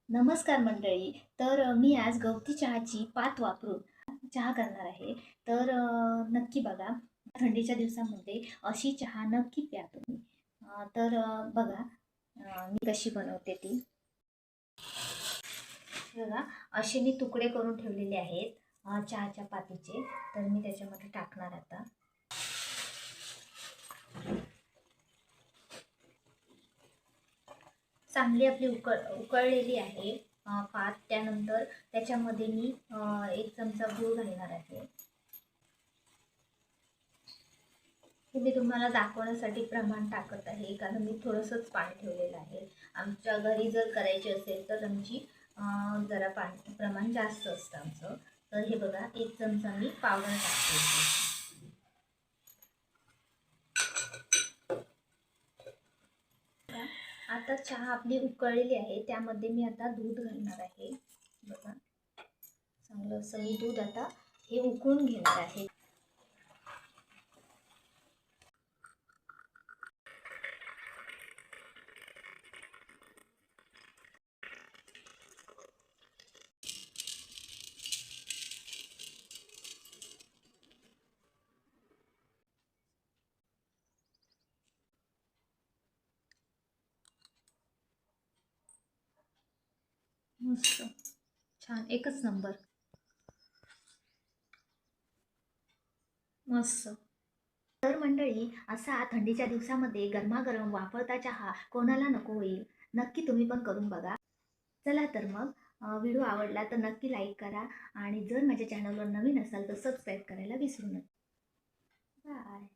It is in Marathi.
नमस्कार मंडळी. मी आज गवती चहाची पात वापरून चहा करणार आहे. नक्की बघा. थंडीच्या दिवसामध्ये अशी चहा नक्की प्या तुम्ही. बघा मी कशी बनवते ती. बघा, असे मी तुकडे करून ठेवलेले आहेत चहाच्या पातीचे. तर मी त्याच्यामध्ये टाकणार आता. चांगली आपली उकळलेली आहे पात. त्यानंतर त्याच्यामध्ये मी 1 चमचा गूळ घालणार आहे. हे मी तुम्हाला दाखवण्यासाठी प्रमाण टाकत आहे, कारण मी थोडंसंच पाणी ठेवलेलं आहे. आमच्या घरी जर करायची असेल तर आमची जरा पाणी प्रमाण जास्त असतं आमचं. तर हे बघा, 1 चमचा मी पावडर टाकते. आता चहा आपली उकळलेली आहे, त्यामध्ये मी आता दूध घालणार आहे. बघा, चांगलं असं मी दूध आता हे उकळून घेणार आहे. मस्त, छान, एकच नंबर, मस्त. तर मंडळी, असा थंडीच्या दिवसामध्ये गरमागरम वाफळता चहा कोणाला नको होईल. नक्की तुम्ही पण करून बघा. चला तर मग, व्हिडिओ आवडला तर नक्की लाईक करा आणि जर माझ्या चॅनलवर नवीन असाल तर सबस्क्राईब करायला विसरू नका. बाय.